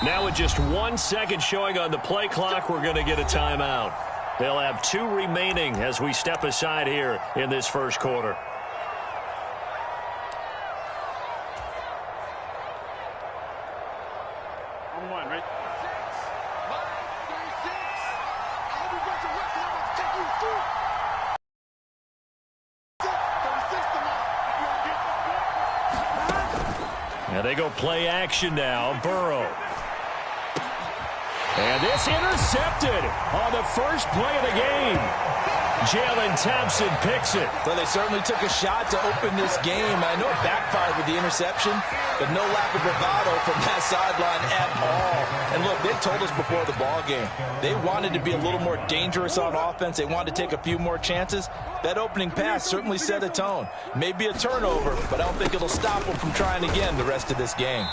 Now with just 1 second showing on the play clock, we're going to get a timeout. They'll have 2 remaining as we step aside here in this first quarter. Now they go play action now. Burrow. And this intercepted on the first play of the game. Jalen Thompson picks it. Well, they certainly took a shot to open this game. I know it backfired with the interception, but no lack of bravado from that sideline at all. And look, they told us before the ball game, they wanted to be a little more dangerous on offense. They wanted to take a few more chances. That opening pass certainly set a tone. Maybe a turnover, but I don't think it'll stop them from trying again the rest of this game.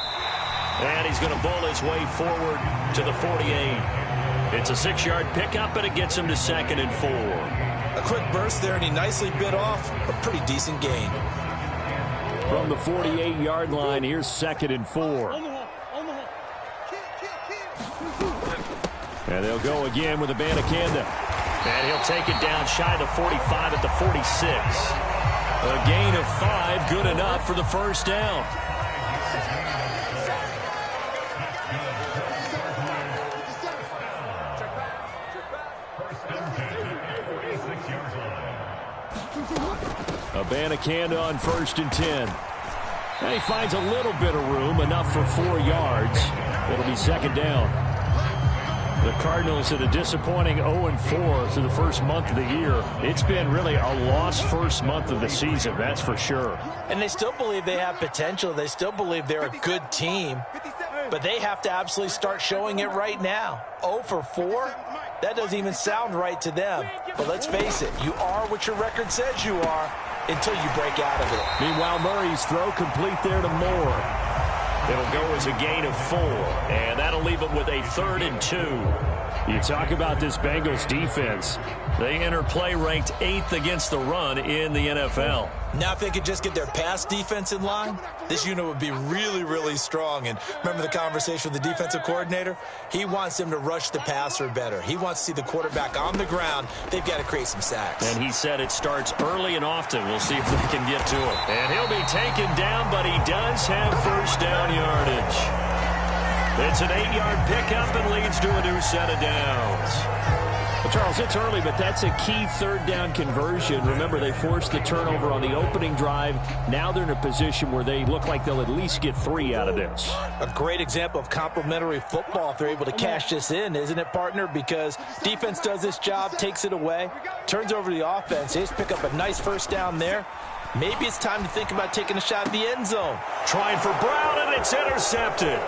And he's going to bowl his way forward to the 48. It's a 6-yard pickup, and it gets him to 2nd and 4. A quick burst there, and he nicely bit off a pretty decent gain. From the 48-yard line, here's 2nd and 4. And they'll go again with Adubb2455. And he'll take it down shy of the 45 at the 46. A gain of 5, good enough for the first down. Adubb2455 on 1st and 10. And he finds a little bit of room, enough for 4 yards. It'll be 2nd down. The Cardinals at a disappointing 0-4 through the first month of the year. It's been really a lost first month of the season, that's for sure. And they still believe they have potential. They still believe they're a good team. But they have to absolutely start showing it right now. 0 for 4? That doesn't even sound right to them. But let's face it, you are what your record says you are until you break out of it. Meanwhile, Murray's throw complete there to Moore. It'll go as a gain of 4, and that'll leave them with a 3rd and 2. You talk about this Bengals defense. They enter play ranked 8th against the run in the NFL. Now if they could just get their pass defense in line, this unit would be really, really strong. And remember the conversation with the defensive coordinator? He wants them to rush the passer better. He wants to see the quarterback on the ground. They've got to create some sacks. And he said it starts early and often. We'll see if they can get to him. And he'll be taken down, but he does have first down yardage. It's an 8-yard pickup and leads to a new set of downs. Well, Charles, it's early, but that's a key 3rd down conversion. Remember, they forced the turnover on the opening drive. Now they're in a position where they look like they'll at least get 3 out of this. A great example of complementary football if they're able to cash this in, isn't it, partner? Because defense does this job, takes it away, turns over the offense. They just pick up a nice first down there. Maybe it's time to think about taking a shot at the end zone. Trying for Brown, and it's intercepted.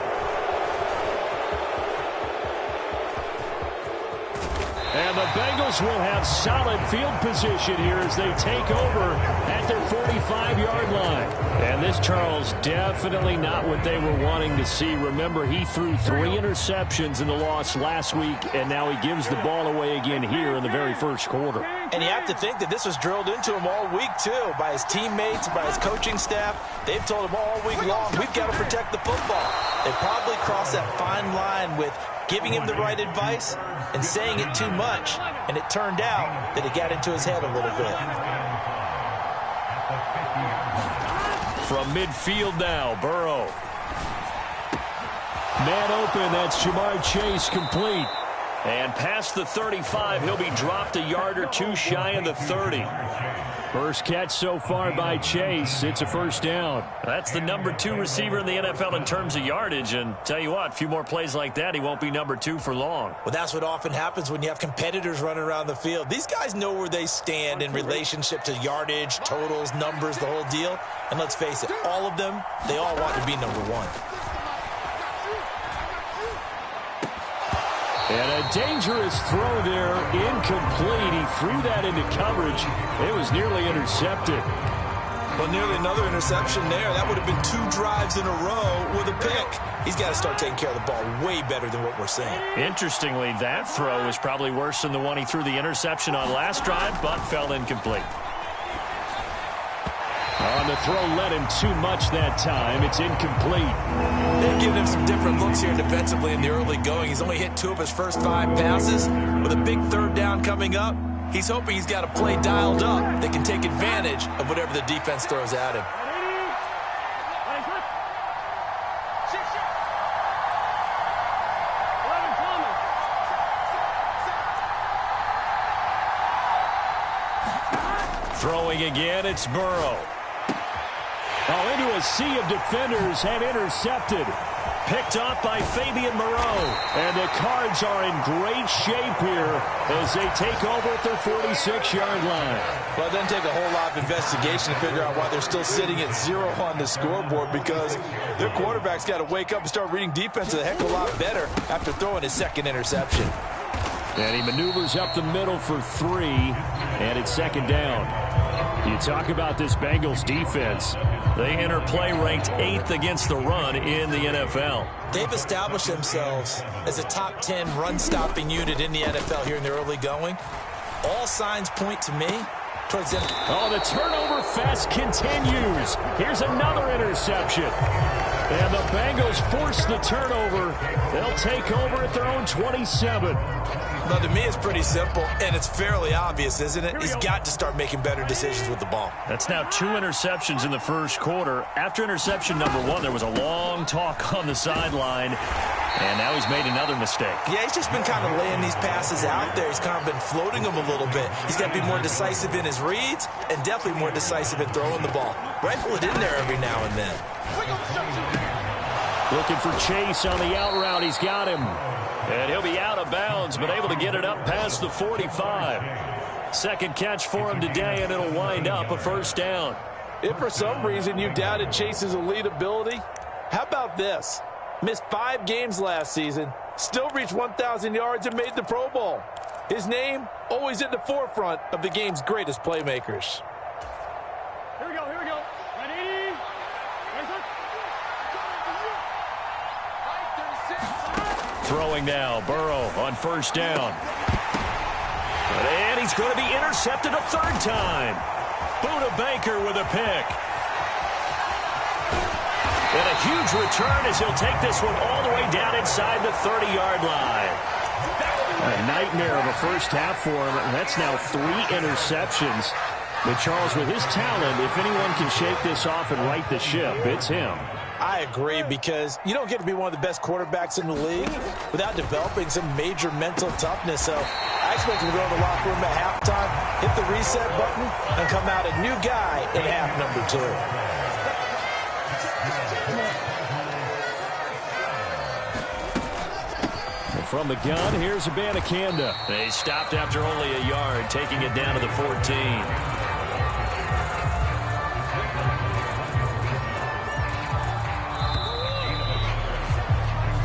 And the Bengals will have solid field position here as they take over at their 45-yard line. And this, Charles, definitely not what they were wanting to see. Remember, he threw 3 interceptions in the loss last week, and now he gives the ball away again here in the very first quarter. And you have to think that this was drilled into him all week, too, by his teammates, by his coaching staff. They've told him all week long, we've got to protect the football. They probably crossed that fine line with giving him the right advice and saying it too much, and it turned out that it got into his head a little bit. From midfield now, Burrow. Man open, that's Jamar Chase complete. And past the 35, he'll be dropped a yard or 2 shy of the 30. First catch so far by Chase. It's a first down. That's the number 2 receiver in the NFL in terms of yardage. And tell you what, a few more plays like that, he won't be number 2 for long. Well, that's what often happens when you have competitors running around the field. These guys know where they stand in relationship to yardage, totals, numbers, the whole deal. And let's face it, all of them, they all want to be number 1. And a dangerous throw there, incomplete. He threw that into coverage. It was nearly intercepted. Well, nearly another interception there. That would have been 2 drives in a row with a pick. He's got to start taking care of the ball way better than what we're seeing. Interestingly, that throw was probably worse than the one he threw the interception on last drive, but fell incomplete. On the throw, led him too much that time. It's incomplete. They've given him some different looks here defensively in the early going. He's only hit 2 of his first 5 passes. With a big third down coming up, he's hoping he's got a play dialed up that can take advantage of whatever the defense throws at him. Throwing again, it's Burrow. Oh, into a sea of defenders and intercepted. Picked off by Fabian Moreau. And the Cards are in great shape here as they take over at their 46-yard line. Well, it doesn't take a whole lot of investigation to figure out why they're still sitting at 0 on the scoreboard, because their quarterback's got to wake up and start reading defense a heck of a lot better after throwing his second interception. And he maneuvers up the middle for 3, and it's second down. You talk about this Bengals defense. They enter play ranked 8th against the run in the NFL. They've established themselves as a top 10 run-stopping unit in the NFL here in the early going. All signs point to me towards them. Oh, the turnover fest continues. Here's another interception. And the Bengals force the turnover. They'll take over at their own 27. Now, to me, it's pretty simple, and it's fairly obvious, isn't it? He's got to start making better decisions with the ball. That's now 2 interceptions in the first quarter. After interception number 1, there was a long talk on the sideline, and now he's made another mistake. Yeah, he's just been kind of laying these passes out there. He's kind of been floating them a little bit. He's got to be more decisive in his reads and definitely more decisive in throwing the ball. Rifle it in there every now and then. Looking for Chase on the out route. He's got him. And he'll be out of bounds, but able to get it up past the 45. Second catch for him today, and it'll wind up a first down. If for some reason you doubted Chase's elite ability, how about this? Missed 5 games last season, still reached 1,000 yards and made the Pro Bowl. His name always in the forefront of the game's greatest playmakers. Here we go, here we go. Ready? Throwing now, Burrow on first down. And he's going to be intercepted a third time. Buda Baker with a pick. And a huge return as he'll take this one all the way down inside the 30-yard line. A nightmare of a first half for him. That's now 3 interceptions. But Charles, with his talent, if anyone can shake this off and right the ship, it's him. I agree, because you don't get to be one of the best quarterbacks in the league without developing some major mental toughness. So I expect him to go in the locker room at halftime, hit the reset button, and come out a new guy in half number 2. And from the gun, here's Abanikanda. They stopped after only a yard, taking it down to the 14.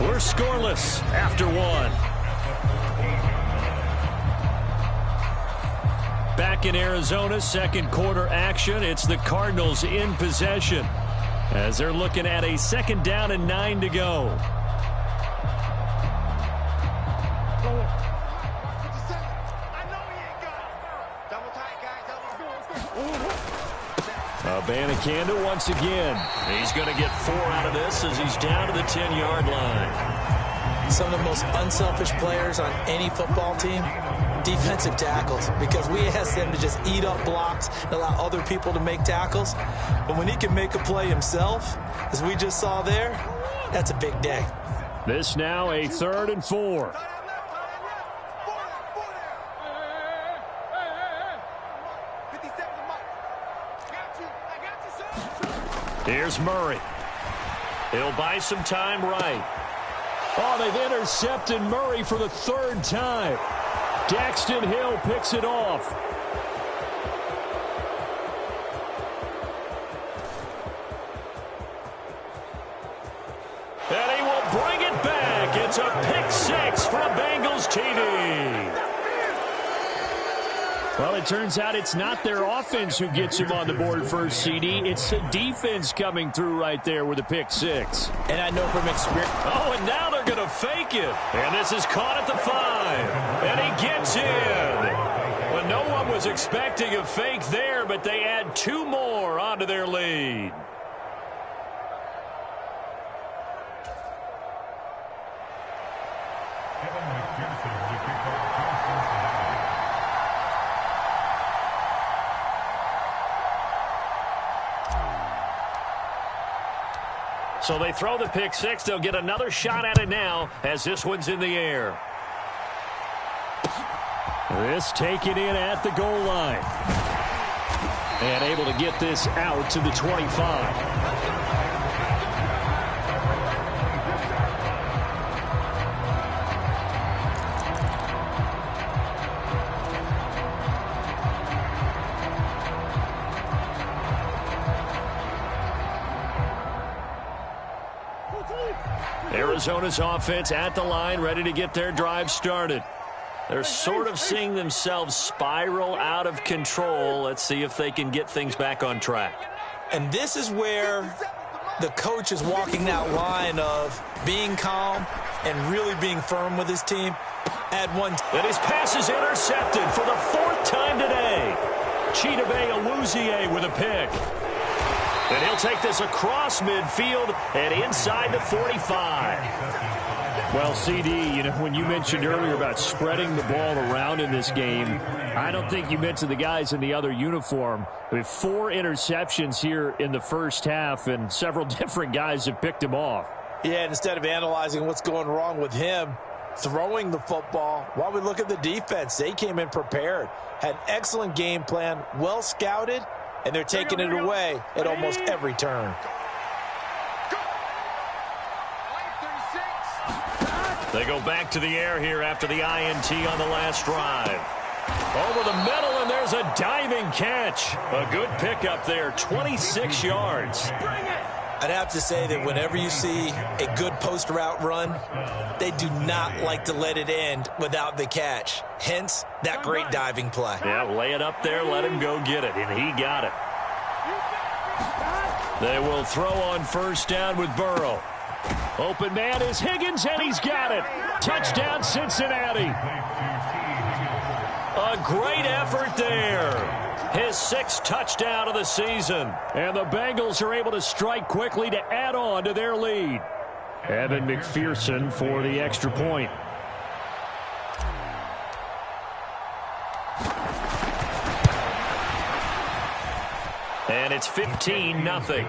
We're scoreless after 1. Back in Arizona, second quarter action. It's the Cardinals in possession as they're looking at a second down and 9 to go. Abanikanda once again. He's going to get 4 out of this as he's down to the 10-yard line. Some of the most unselfish players on any football team, defensive tackles, because we ask them to just eat up blocks and allow other people to make tackles. But when he can make a play himself, as we just saw there, that's a big day. This now a 3rd and 4. Here's Murray. He'll buy some time right. Oh, they've intercepted Murray for the 3rd time. Daxton Hill picks it off. And he will bring it back. It's a pick 6 for Bengals TD. Well, it turns out it's not their offense who gets him on the board first, CD. It's the defense coming through right there with a pick 6. And I know from experience. Oh, and now they're going to fake it. And this is caught at the 5. And he gets in. When And no one was expecting a fake there, but they add 2 more onto their lead. So they throw the pick six. They'll get another shot at it now as this one's in the air. This taken in at the goal line. And able to get this out to the 25. Arizona's offense at the line, ready to get their drive started. They're sort of seeing themselves spiral out of control. Let's see if they can get things back on track. And this is where the coach is walking that line of being calm and really being firm with his team. And his pass is intercepted for the 4th time today. Chidobe Awuzie with a pick. And he'll take this across midfield and inside the 45. Well, CD, you know, when you mentioned earlier about spreading the ball around in this game, I don't think you mentioned the guys in the other uniform. I mean, 4 interceptions here in the first half, and several different guys have picked him off. Yeah, and instead of analyzing what's going wrong with him, throwing the football, while we look at the defense, they came in prepared, had an excellent game plan, well scouted, and they're taking it away at almost every turn. They go back to the air here after the INT on the last drive. Over the middle, and there's a diving catch. A good pickup there, 26 yards. I'd have to say that whenever you see a good post route run, they do not like to let it end without the catch. Hence, that great diving play. Yeah, lay it up there, let him go get it, and he got it. They will throw on first down with Burrow. Open man is Higgins, and he's got it. Touchdown, Cincinnati. A great effort there. His 6th touchdown of the season. And the Bengals are able to strike quickly to add on to their lead. Evan McPherson for the extra point. And it's 15-0.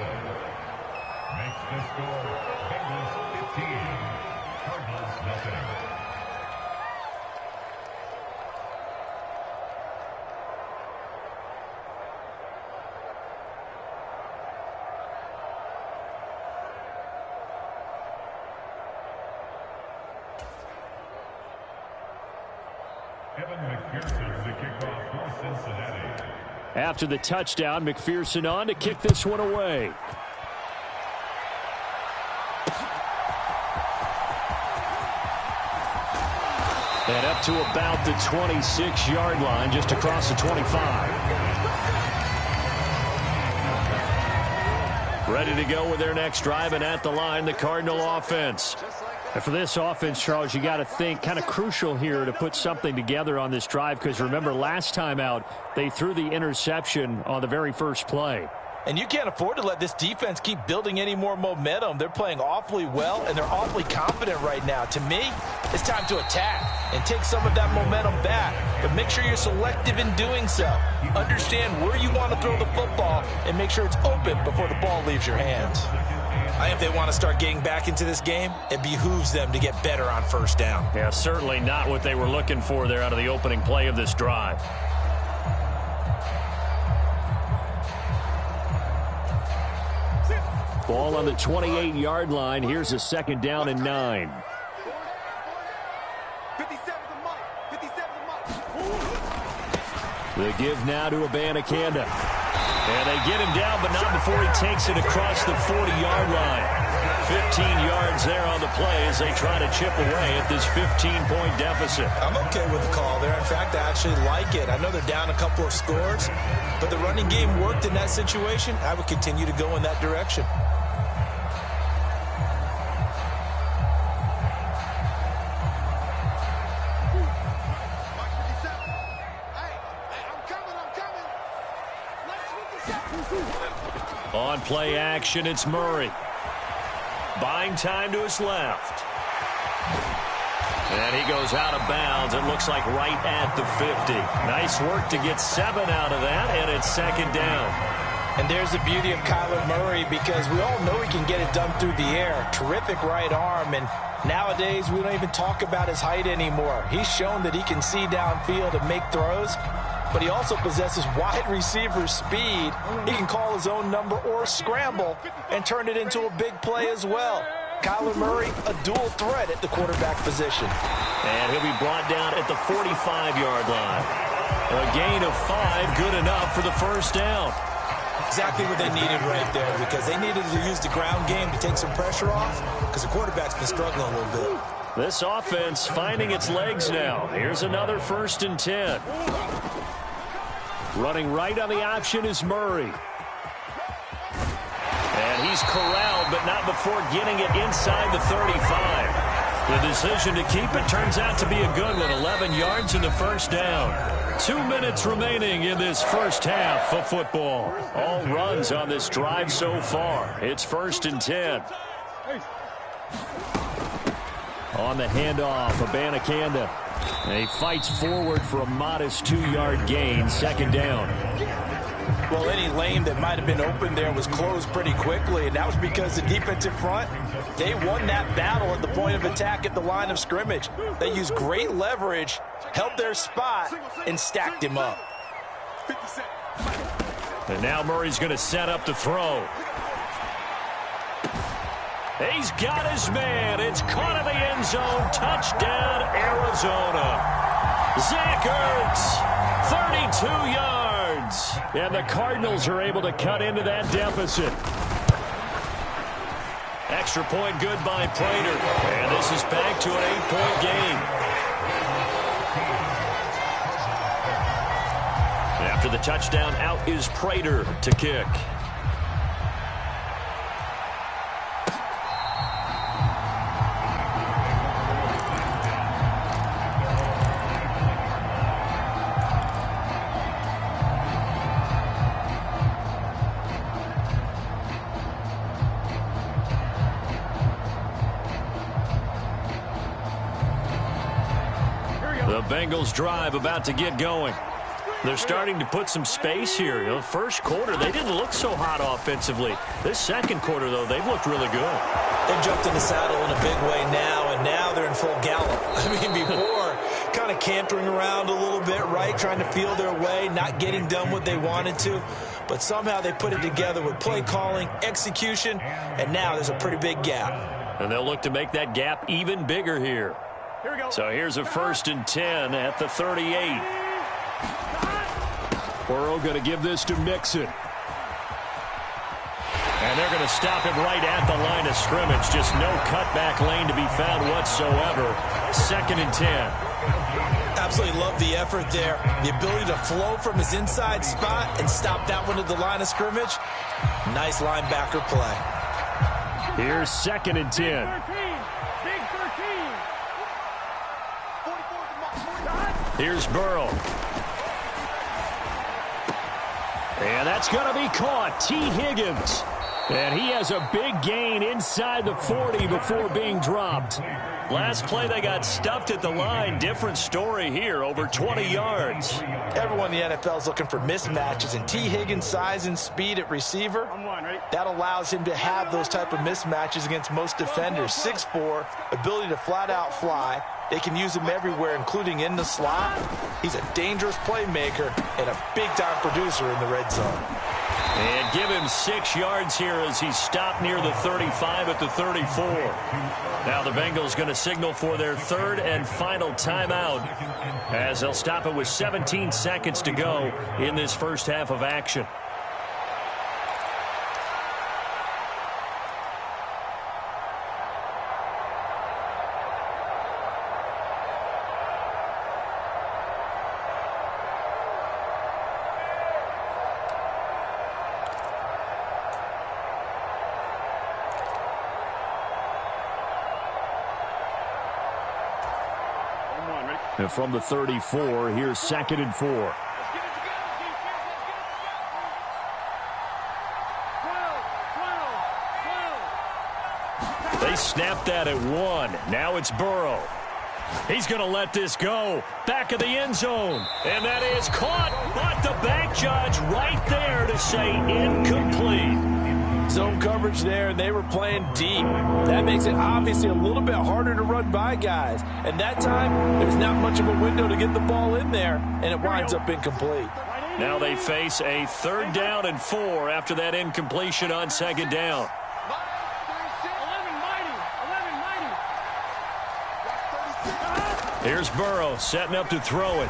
After the touchdown, McPherson on to kick this one away. And up to about the 26-yard line, just across the 25. Ready to go with their next drive, and at the line, the Cardinal offense. And for this offense, Charles, you got to think kind of crucial here to put something together on this drive, because remember, last time out, they threw the interception on the very first play. And you can't afford to let this defense keep building any more momentum. They're playing awfully well, and they're awfully confident right now. To me, it's time to attack and take some of that momentum back. But make sure you're selective in doing so. Understand where you want to throw the football and make sure it's open before the ball leaves your hands. If they want to start getting back into this game, it behooves them to get better on first down. Yeah, certainly not what they were looking for there out of the opening play of this drive. Ball on the 28-yard line. Here's a 2nd down and 9. The give now to Abanikanda. And they get him down, but not before he takes it across the 40-yard line. 15 yards there on the play as they try to chip away at this 15-point deficit. I'm okay with the call there. In fact, I actually like it. I know they're down a couple of scores, but the running game worked in that situation. I would continue to go in that direction. On play action, it's Murray. Buying time to his left. And he goes out of bounds. It looks like right at the 50. Nice work to get 7 out of that, and it's second down. And there's the beauty of Kyler Murray, because we all know he can get it done through the air. Terrific right arm, and nowadays we don't even talk about his height anymore. He's shown that he can see downfield and make throws, but he also possesses wide receiver speed. He can call his own number or scramble and turn it into a big play as well. Kyler Murray, a dual threat at the quarterback position. And he'll be brought down at the 45-yard line. A gain of 5, good enough for the first down. Exactly what they needed right there, because they needed to use the ground game to take some pressure off, because the quarterback's been struggling a little bit. This offense finding its legs now. Here's another 1st and 10. Running right on the option is Murray. And he's corralled, but not before getting it inside the 35. The decision to keep it turns out to be a good one. 11 yards in the first down. 2 minutes remaining in this first half of football. All runs on this drive so far. It's 1st and 10. On the handoff, Abanikanda. And he fights forward for a modest 2-yard gain. Second down. Well, any lane that might have been open there was closed pretty quickly, and that was because the defensive front, they won that battle at the point of attack at the line of scrimmage. They used great leverage, held their spot, and stacked him up. And now Murray's going to set up to throw. He's got his man. It's caught in the end zone. Touchdown, Arizona. Zach Ertz, 32 yards. And the Cardinals are able to cut into that deficit. Extra point good by Prater. And this is back to an 8-point game. After the touchdown, out is Prater to kick. The Bengals drive about to get going. They're starting to put some space here. You know, first quarter, they didn't look so hot offensively. This second quarter, though, they've looked really good. They've jumped in the saddle in a big way now, and now they're in full gallop. I mean, before, kind of cantering around a little bit, right, trying to feel their way, not getting done what they wanted to. But somehow they put it together with play calling, execution, and now there's a pretty big gap. And they'll look to make that gap even bigger here. Here we go. So here's a 1st and 10 at the 38. Burrow going to give this to Mixon. And they're going to stop him right at the line of scrimmage. Just no cutback lane to be found whatsoever. 2nd and 10. Absolutely love the effort there. The ability to flow from his inside spot and stop that one at the line of scrimmage. Nice linebacker play. Here's 2nd and 10. 13. Big 13. Here's Burrow. And that's going to be caught. T. Higgins. And he has a big gain inside the 40 before being dropped. Last play, they got stuffed at the line. Different story here, over 20 yards. Everyone in the NFL is looking for mismatches, and T. Higgins' size and speed at receiver, that allows him to have those type of mismatches against most defenders. 6'4", ability to flat-out fly. They can use him everywhere, including in the slot. He's a dangerous playmaker and a big-time producer in the red zone. And give him 6 yards here as he's stopped near the 35 at the 34. Now the Bengals going to signal for their 3rd and final timeout as they'll stop it with 17 seconds to go in this first half of action. And from the 34, here's 2nd and 4. They snapped that at 1. Now it's Burrow. He's going to let this go. Back of the end zone. And that is caught. But the back judge right there to say incomplete. Zone coverage there, and they were playing deep. That makes it obviously a little bit harder to run by guys. And that time, there's not much of a window to get the ball in there, and it winds up incomplete. Now they face a 3rd down and 4 after that incompletion on 2nd down. Here's Burrow setting up to throw it.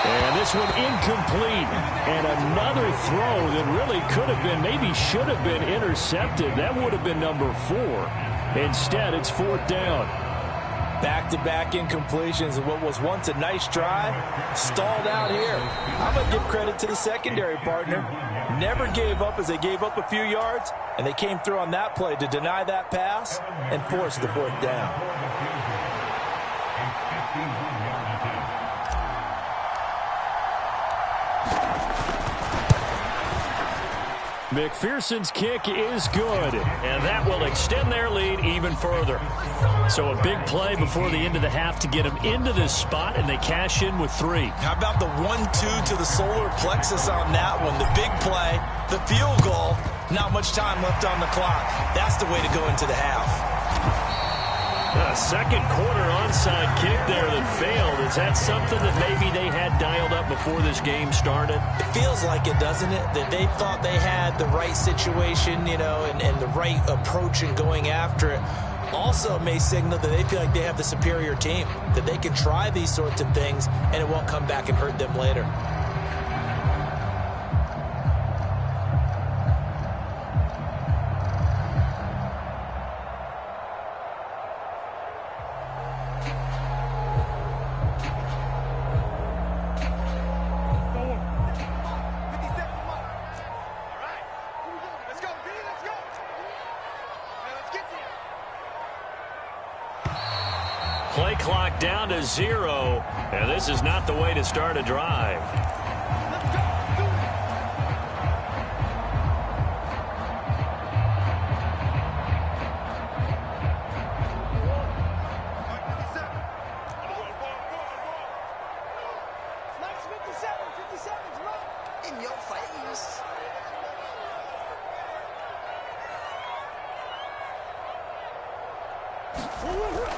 And this one incomplete. And another throw that really could have been, maybe should have been intercepted. That would have been number 4. Instead, it's 4th down. Back-to-back incompletions of what was once a nice drive, stalled out here. I'm going to give credit to the secondary partner. Never gave up as they gave up a few yards, and they came through on that play to deny that pass and force the 4th down. McPherson's kick is good, and that will extend their lead even further. So a big play before the end of the half to get them into this spot, and they cash in with 3. How about the 1-2 to the solar plexus on that one? The big play, the field goal, not much time left on the clock. That's the way to go into the half. A second quarter onside kick there that failed. Is that something that maybe they had dialed up before this game started? It feels like it, doesn't it? That they thought they had the right situation, you know, and the right approach in going after it. Also may signal that they feel like they have the superior team, that they can try these sorts of things and it won't come back and hurt them later. Play clock down to 0, and this is not the way to start a drive. In your face.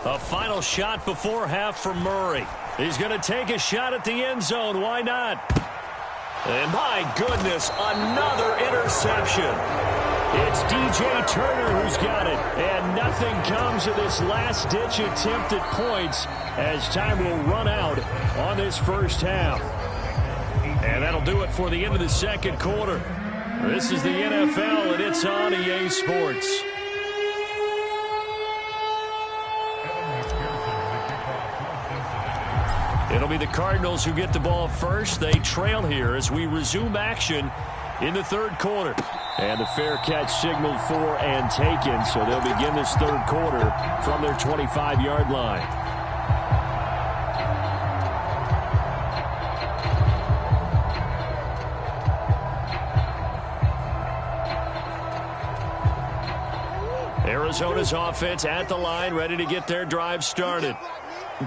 A final shot before half for Murray. He's going to take a shot at the end zone. Why not? And my goodness, another interception. It's DJ Turner who's got it. And nothing comes of this last-ditch attempt at points as time will run out on this first half. And that'll do it for the end of the second quarter. This is the NFL, and it's on EA Sports. It'll be the Cardinals who get the ball first. They trail here as we resume action in the third quarter. And the fair catch signaled for and taken, so they'll begin this third quarter from their 25-yard line. Arizona's offense at the line, ready to get their drive started.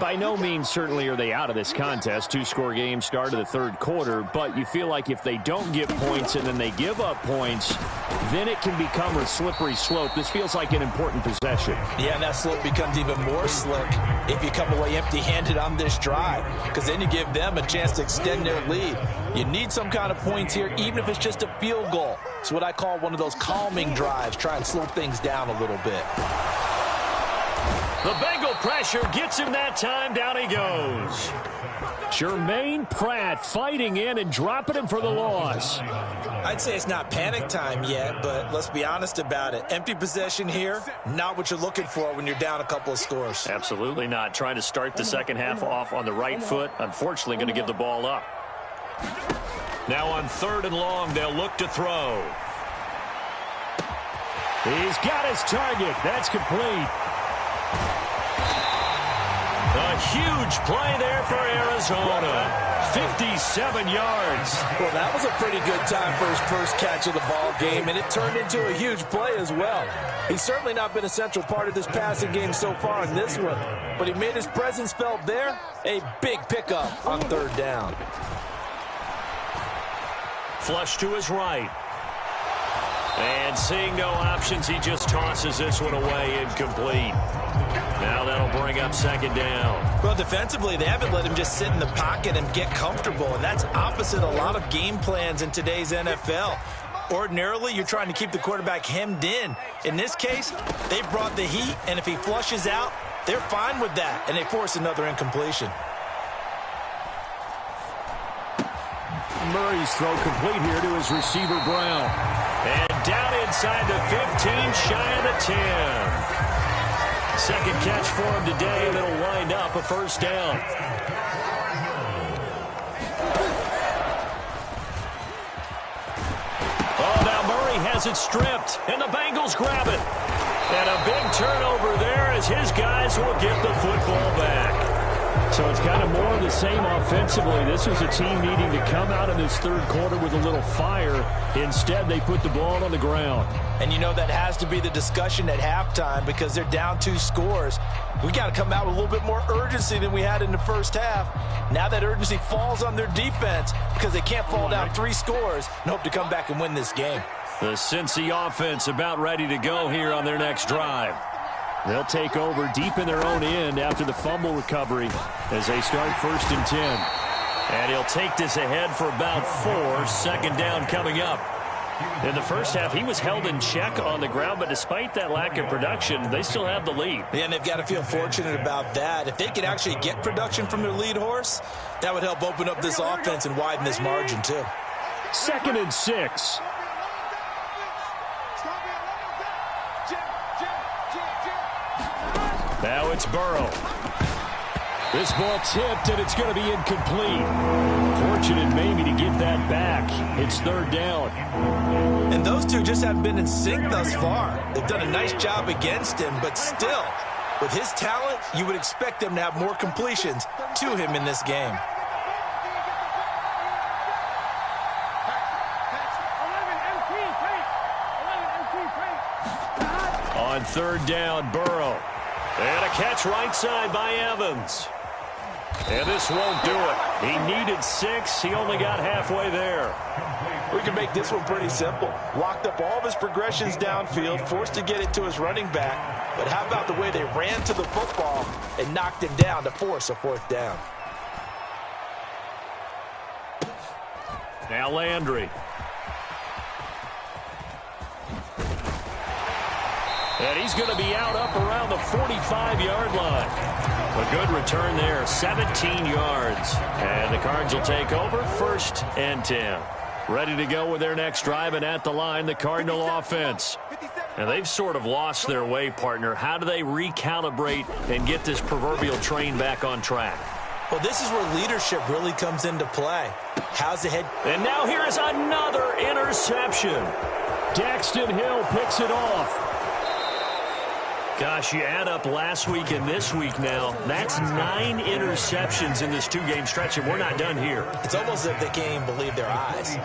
By no means certainly are they out of this contest. 2-score game start of the third quarter, but you feel like if they don't get points and then they give up points, then it can become a slippery slope. This feels like an important possession. Yeah, and that slope becomes even more slick if you come away empty-handed on this drive, because then you give them a chance to extend their lead. You need some kind of points here, even if it's just a field goal. It's what I call one of those calming drives. Try and slow things down a little bit. The Bengal pressure gets him that time. Down he goes. Jermaine Pratt fighting in and dropping him for the loss. I'd say it's not panic time yet, but let's be honest about it. Empty possession here, not what you're looking for when you're down a couple of scores. Absolutely not. Trying to start the second half off on the right foot. Unfortunately, going to give the ball up. Now on 3rd and long, they'll look to throw. He's got his target. That's complete. A huge play there for Arizona. 57 yards. Well, that was a pretty good time for his first catch of the ball game, and it turned into a huge play as well. He's certainly not been a central part of this passing game so far in this one, but he made his presence felt there. A big pickup on third down. Flush to his right. And seeing no options, he just tosses this one away, incomplete. Now that'll bring up second down. Well, defensively, they haven't let him just sit in the pocket and get comfortable, and that's opposite a lot of game plans in today's NFL. Ordinarily, you're trying to keep the quarterback hemmed in. In this case, they brought the heat, and if he flushes out, they're fine with that, and they force another incompletion. Murray's throw complete here to his receiver, Brown. And down inside the 15, shy of the 10. Second catch for him today, and it'll wind up a first down. Oh, now Murray has it stripped, and the Bengals grab it. And a big turnover there as his guys will get the football back. So it's kind of more of the same offensively. This was a team needing to come out in this third quarter with a little fire. Instead, they put the ball on the ground. And you know that has to be the discussion at halftime because they're down 2 scores. We got to come out with a little bit more urgency than we had in the first half. Now that urgency falls on their defense because they can't fall down 3 scores and hope to come back and win this game. The Cincy offense about ready to go here on their next drive. They'll take over deep in their own end after the fumble recovery as they start 1st and 10. And he'll take this ahead for about 4. Second down coming up. In the first half, he was held in check on the ground, but despite that lack of production, they still have the lead. Yeah, and they've got to feel fortunate about that. If they can actually get production from their lead horse, that would help open up this offense and widen this margin too. 2nd and 6. Now it's Burrow. This ball tipped, and it's going to be incomplete. Fortunate maybe to get that back. It's 3rd down. And those two just haven't been in sync thus far. They've done a nice job against him, but still, with his talent, you would expect them to have more completions to him in this game. On 3rd down, Burrow. And a catch right side by Evans. And this won't do it. He needed 6. He only got halfway there. We can make this one pretty simple. Locked up all of his progressions downfield, forced to get it to his running back. But how about the way they ran to the football and knocked him down to force a 4th down? Now Landry. And he's going to be out up around the 45-yard line. A good return there, 17 yards. And the Cards will take over 1st and 10. Ready to go with their next drive, and at the line, the Cardinal offense. And they've sort of lost their way, partner. How do they recalibrate and get this proverbial train back on track? Well, this is where leadership really comes into play. How's the head? And now here is another interception. Daxton Hill picks it off. Gosh, you add up last week and this week now, that's 9 interceptions in this 2-game stretch, and we're not done here. It's almost as if they can't even believe their eyes.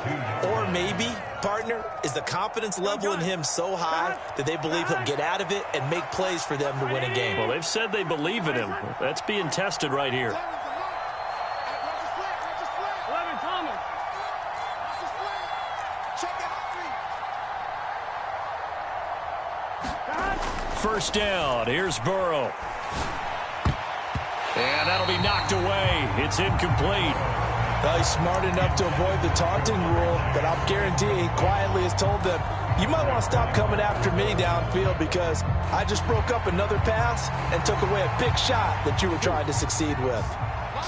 Or maybe, partner, is the confidence level in him so high that they believe he'll get out of it and make plays for them to win a game. Well, they've said they believe in him. That's being tested right here. First down. Here's Burrow. And that'll be knocked away. It's incomplete. Well, he's smart enough to avoid the taunting rule, but I'll guarantee he quietly has told them, you might want to stop coming after me downfield because I just broke up another pass and took away a big shot that you were trying to succeed with.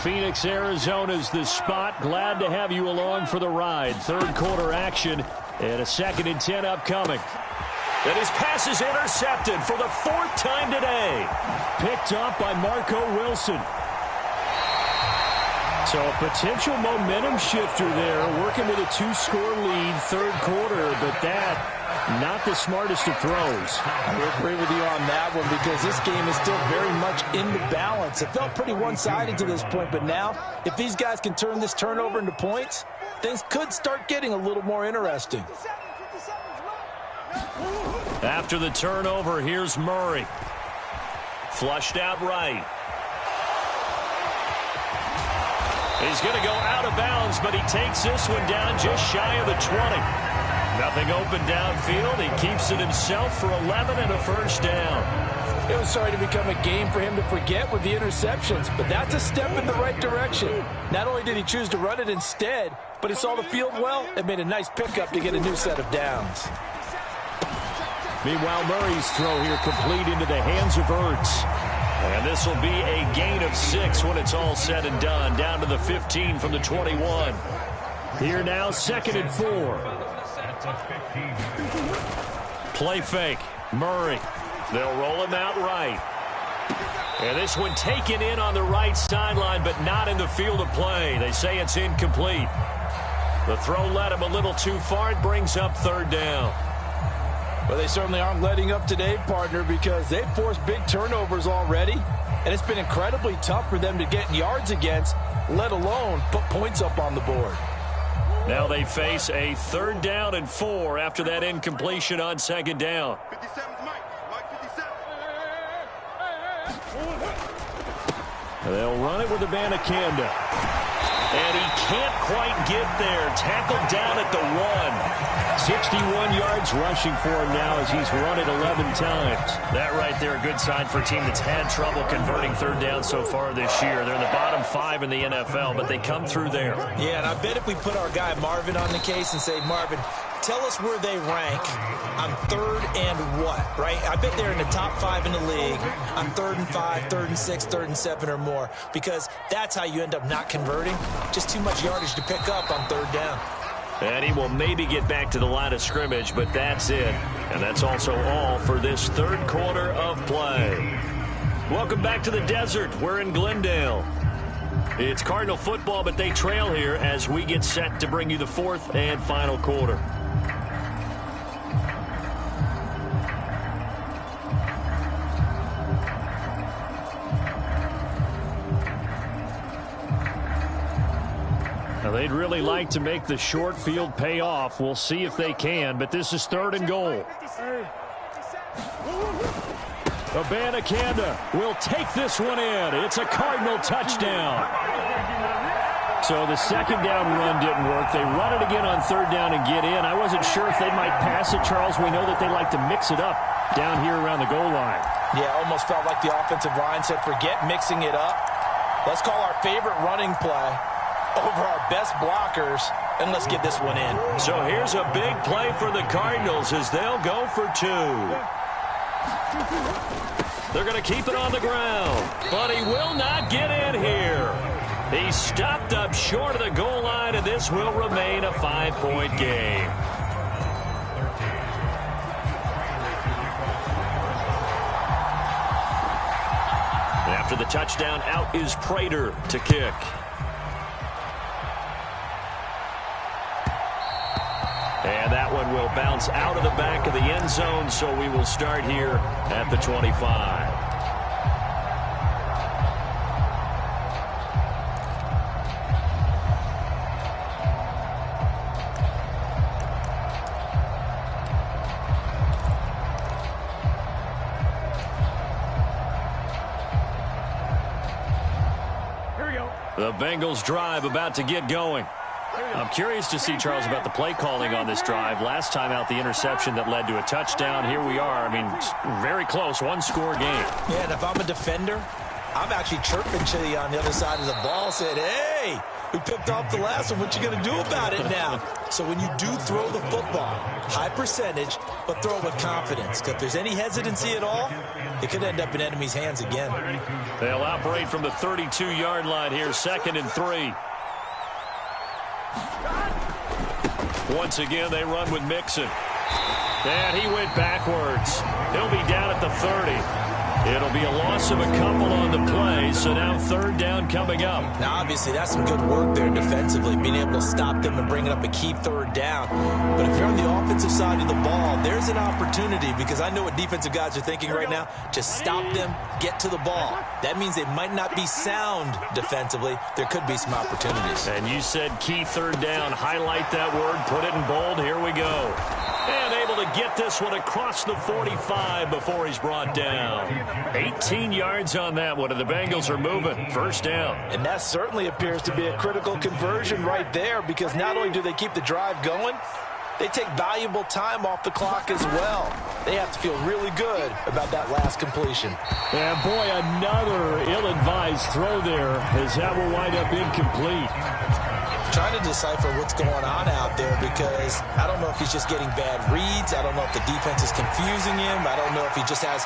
Phoenix, Arizona's the spot. Glad to have you along for the ride. 3rd quarter action and a 2nd and 10 upcoming. And his pass is intercepted for the 4th time today. Picked up by Marco Wilson. So a potential momentum shifter there, working with a 2-score lead, third quarter, but that, not the smartest of throws. I would agree with you on that one because this game is still very much in the balance. It felt pretty one-sided to this point, but now, if these guys can turn this turnover into points, things could start getting a little more interesting. After the turnover, here's Murray. Flushed out right. He's going to go out of bounds, but he takes this one down just shy of the 20. Nothing open downfield. He keeps it himself for 11 and a first down. It was starting to become a game for him to forget with the interceptions, but that's a step in the right direction. Not only did he choose to run it instead, but he saw the field well and made a nice pickup to get a new set of downs. Meanwhile, Murray's throw here complete into the hands of Ertz. And this will be a gain of 6 when it's all said and done. Down to the 15 from the 21. Here now, 2nd and 4. Play fake. Murray. They'll roll him out right. And this one taken in on the right sideline, but not in the field of play. They say it's incomplete. The throw led him a little too far. It brings up 3rd down. Well, they certainly aren't letting up today, partner, because they've forced big turnovers already, and it's been incredibly tough for them to get yards against, let alone put points up on the board. Now they face a 3rd down and 4 after that incompletion on 2nd down. 57's Mike 57. They'll run it with Adubb2455's. And he can't quite get there. Tackled down at the 1. 61 yards rushing for him now as he's run it 11 times. That right there, a good sign for a team that's had trouble converting 3rd down so far this year. They're in the bottom 5 in the NFL, but they come through there. Yeah, and I bet if we put our guy Marvin on the case and say, Marvin, tell us where they rank on 3rd and what, right? I bet they're in the top 5 in the league on 3rd and 5, 3rd and 6, 3rd and 7 or more, because that's how you end up not converting. Just too much yardage to pick up on 3rd down. And he will maybe get back to the line of scrimmage, but that's it. And that's also all for this 3rd quarter of play. Welcome back to the desert. We're in Glendale. It's Cardinal football, but they trail here as we get set to bring you the 4th and final quarter. Now, they'd really like to make the short field pay off. We'll see if they can, but this is 3rd and goal. Adubb2455 will take this one in. It's a Cardinal touchdown. So the 2nd down run didn't work. They run it again on 3rd down and get in. I wasn't sure if they might pass it, Charles. We know that they like to mix it up down here around the goal line. Yeah, almost felt like the offensive line said, forget mixing it up. Let's call our favorite running play over our best blockers, and let's get this one in. So here's a big play for the Cardinals as they'll go for 2. They're going to keep it on the ground, but he will not get in here. He's stopped up short of the goal line, and this will remain a 5-point game. After the touchdown, out is Prater to kick. And that one will bounce out of the back of the end zone, so we will start here at the 25. Here we go. The Bengals drive about to get going. I'm curious to see, Charles, about the play calling on this drive. Last time out, the interception that led to a touchdown. Here we are. I mean, very close, 1-score game. Yeah, and if I'm a defender, I'm actually chirping Chili on the other side of the ball, said, hey, we picked off the last one. What you going to do about it now? So when you do throw the football, high percentage, but throw it with confidence. Because if there's any hesitancy at all, it could end up in enemy's hands again. They'll operate from the 32-yard line here, 2nd and 3. Once again, they run with Mixon. And he went backwards. He'll be down at the 30. It'll be a loss of a couple on the play, so now third down coming up. Now, obviously, that's some good work there defensively, being able to stop them and bring it up a key third down. But if you're on the offensive side of the ball, there's an opportunity, because I know what defensive guys are thinking right now. Just stop them, get to the ball. That means they might not be sound defensively. There could be some opportunities. And you said key third down. Highlight that word, put it in bold. Here we go. And able to get this one across the 45 before he's brought down. 18 yards on that one, and the Bengals are moving. First down. And that certainly appears to be a critical conversion right there, because not only do they keep the drive going, they take valuable time off the clock as well. They have to feel really good about that last completion. And boy, another ill-advised throw there, as that will wind up incomplete. Trying to decipher what's going on out there, because I don't know if he's just getting bad reads. I don't know if the defense is confusing him. I don't know if he just has,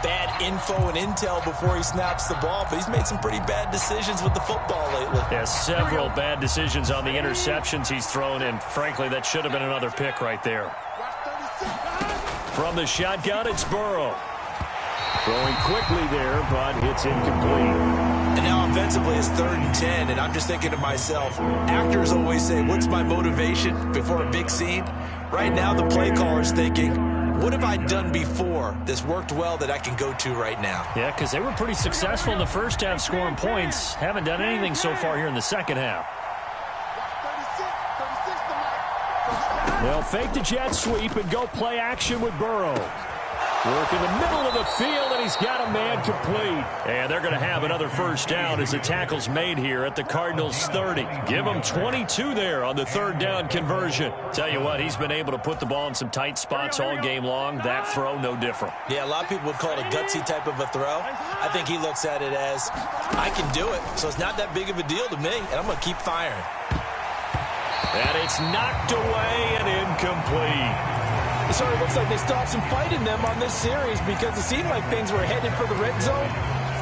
bad info and intel before he snaps the ball. But he's made some pretty bad decisions with the football lately. Yeah, several bad decisions on the interceptions he's thrown, and frankly, that should have been another pick right there. From the shotgun, it's Burrow. Throwing quickly there, but it's incomplete. And now offensively it's 3rd and 10, and I'm just thinking to myself, actors always say, what's my motivation before a big scene? Right now the play caller's thinking, what have I done before that's worked well that I can go to right now? Yeah, because they were pretty successful in the first half scoring points. Haven't done anything so far here in the second half. They'll fake the jet sweep and go play action with Burrow. Work in the middle of the field, and he's got a man complete. And they're going to have another first down as the tackle's made here at the Cardinals' 30. Give him 22 there on the third down conversion. Tell you what, he's been able to put the ball in some tight spots all game long. That throw, no different. Yeah, a lot of people would call it a gutsy type of a throw. I think he looks at it as, I can do it, so it's not that big of a deal to me, and I'm going to keep firing. And it's knocked away and incomplete. It sort of looks like they still have some fight in them on this series, because it seemed like things were headed for the red zone.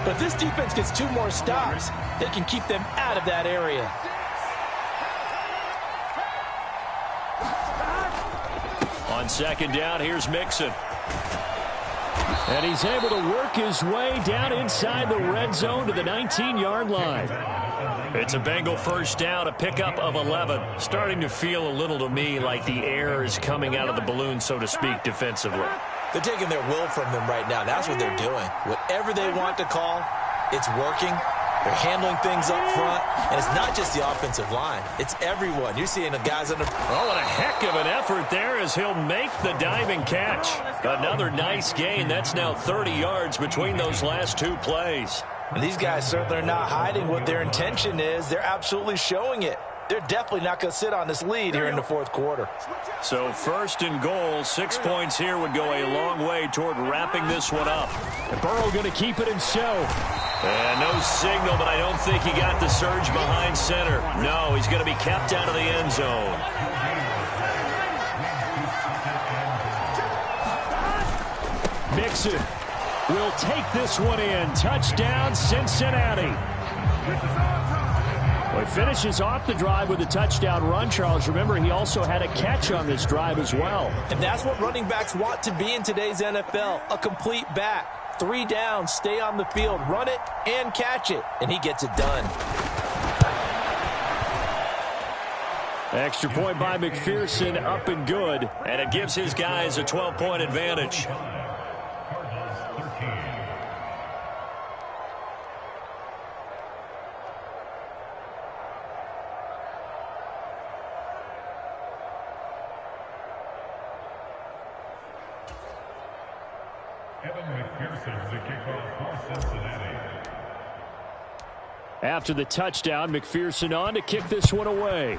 But if this defense gets 2 more stops, they can keep them out of that area. On second down, here's Mixon. And he's able to work his way down inside the red zone to the 19-yard line. It's a Bengal first down, a pickup of 11. Starting to feel a little to me like the air is coming out of the balloon, so to speak, defensively. They're taking their will from them right now. That's what they're doing. Whatever they want to call, it's working. They're handling things up front, and it's not just the offensive line. It's everyone. You're seeing the guys under. Oh, and a heck of an effort there as he'll make the diving catch. Another nice gain. That's now 30 yards between those last 2 plays. And these guys certainly are not hiding what their intention is. They're absolutely showing it. They're definitely not going to sit on this lead here in the 4th quarter. So 1st and goal, 6 points here would go a long way toward wrapping this one up. And Burrow going to keep it himself. And no signal, but I don't think he got the surge behind center. No, he's going to be kept out of the end zone. Mixon will take this one in. Touchdown, Cincinnati. Well, he finishes off the drive with a touchdown run, Charles. Remember, he also had a catch on this drive as well. And that's what running backs want to be in today's NFL, a complete back. 3 down, stay on the field, run it, and catch it. And he gets it done. Extra point by McPherson, up and good. And it gives his guys a 12-point advantage. After the touchdown, McPherson on to kick this one away.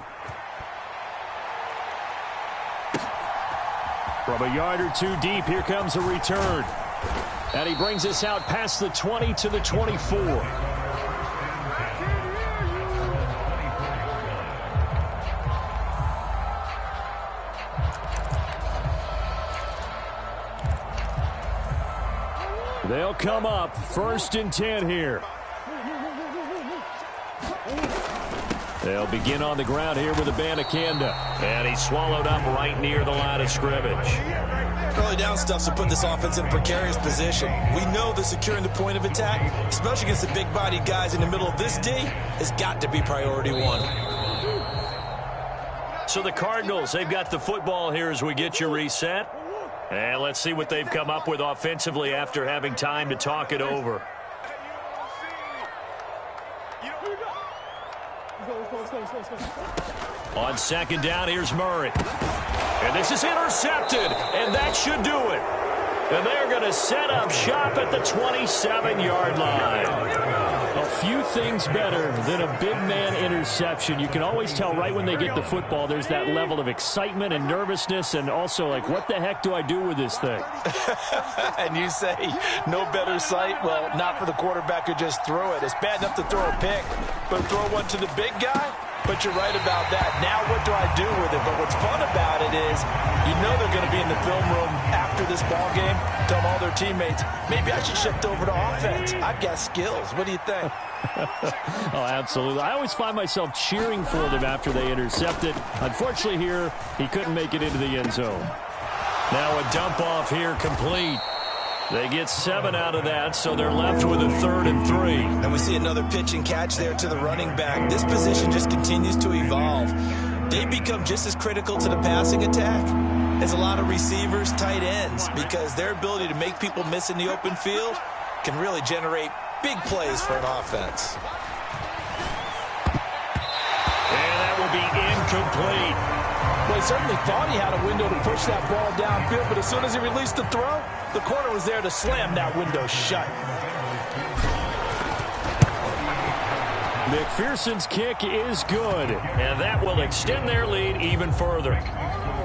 From a yard or 2 deep, here comes a return. And he brings us out past the 20 to the 24. They'll come up 1st and 10 here. They'll begin on the ground here with Abanikanda. And he's swallowed up right near the line of scrimmage. Early down stuffs will put this offense in a precarious position. We know that securing the point of attack, especially against the big-bodied guys in the middle of this D, has got to be priority one. So the Cardinals, they've got the football here as we get you reset. And let's see what they've come up with offensively after having time to talk it over. On second down, here's Murray. And this is intercepted, and that should do it. And they're going to set up shop at the 27-yard line. A few things better than a big man interception. You can always tell right when they get the football, there's that level of excitement and nervousness, and also like, what the heck do I do with this thing? And you say, no better sight? Well, not for the quarterback who just threw it. It's bad enough to throw a pick, but throw one to the big guy? But you're right about that. Now what do I do with it? But what's fun about it is you know they're going to be in the film room after this ball game, tell all their teammates, maybe I should shift over to offense. I've got skills. What do you think? Oh, absolutely. I always find myself cheering for them after they intercept it. Unfortunately here, he couldn't make it into the end zone. Now a dump off here complete. They get 7 out of that, so they're left with a 3rd and 3. And we see another pitch and catch there to the running back. This position just continues to evolve. They become just as critical to the passing attack as a lot of receivers, tight ends, because their ability to make people miss in the open field can really generate big plays for an offense. And that will be incomplete. Well, he certainly thought he had a window to push that ball downfield, but as soon as he released the throw, the corner was there to slam that window shut. McPherson's kick is good, and that will extend their lead even further.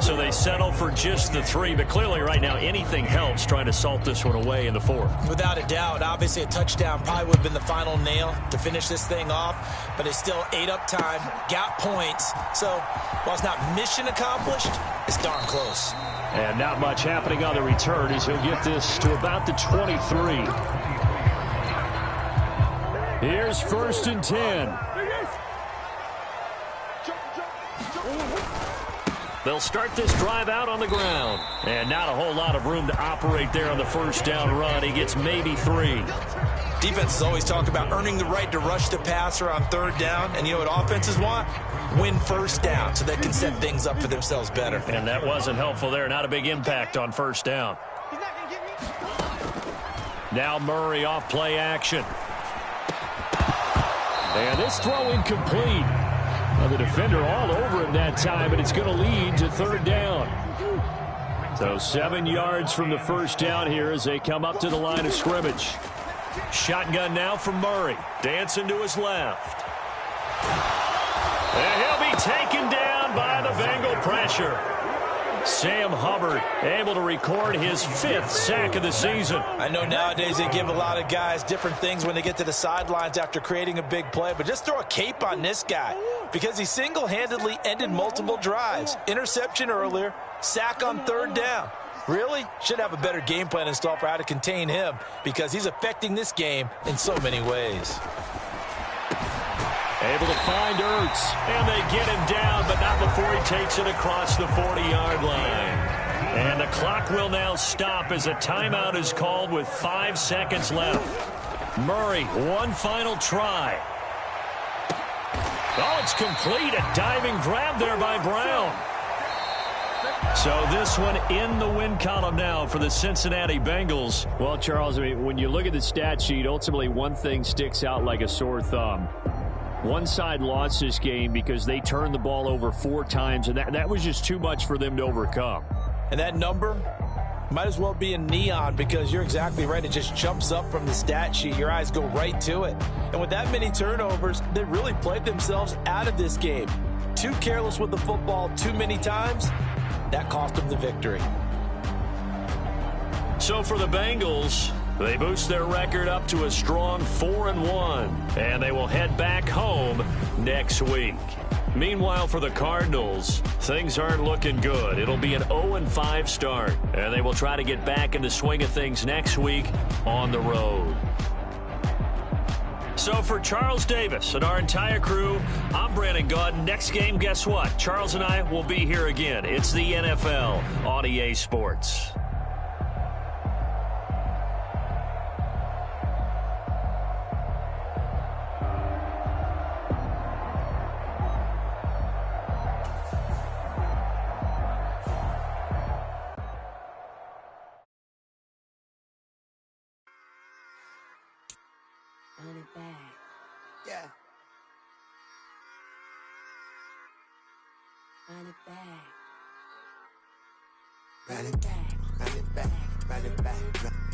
So they settle for just the 3, but clearly right now anything helps trying to salt this one away in the 4th. Without a doubt, obviously a touchdown probably would have been the final nail to finish this thing off, but it's still ate up time, got points. So while it's not mission accomplished, it's darn close. And not much happening on the return as he'll get this to about the 23. Here's 1st and 10. They'll start this drive out on the ground. And not a whole lot of room to operate there on the 1st down run. He gets maybe 3. Defenses always talk about earning the right to rush the passer on 3rd down. And you know what offenses want? Win 1st down so they can set things up for themselves better. And that wasn't helpful there. Not a big impact on 1st down. Now Murray off play action. And this throw incomplete. Well, the defender all over him that time, but it's going to lead to 3rd down. So 7 yards from the 1st down here as they come up to the line of scrimmage. Shotgun now from Murray. Dancing to his left. And he'll be taken down by the Bengal pressure. Sam Hubbard able to record his 5th sack of the season. I know nowadays they give a lot of guys different things when they get to the sidelines after creating a big play, but just throw a cape on this guy because he single-handedly ended multiple drives. Interception earlier, sack on 3rd down. Really? Should have a better game plan installed for how to contain him because he's affecting this game in so many ways. Able to find Ertz, and they get him down, but not before he takes it across the 40-yard line. And the clock will now stop as a timeout is called with 5 seconds left. Murray, one final try. Oh, it's complete. A diving grab there by Brown. So this one in the win column now for the Cincinnati Bengals. Well, Charles, I mean, when you look at the stat sheet, ultimately one thing sticks out like a sore thumb. One side lost this game because they turned the ball over 4 times, and that was just too much for them to overcome. And that number might as well be in neon because you're exactly right. It just jumps up from the stat sheet. Your eyes go right to it. And with that many turnovers, they really played themselves out of this game. Too careless with the football too many times. That cost them the victory. So for the Bengals, they boost their record up to a strong 4-1, and they will head back home next week. Meanwhile, for the Cardinals, things aren't looking good. It'll be an 0-5 start, and they will try to get back in the swing of things next week on the road. So for Charles Davis and our entire crew, I'm Brandon Gaudin. Next game, guess what? Charles and I will be here again. It's the NFL on EA Sports. Run it back. Yeah. Run it back. Run it back. Run it back. Run it back.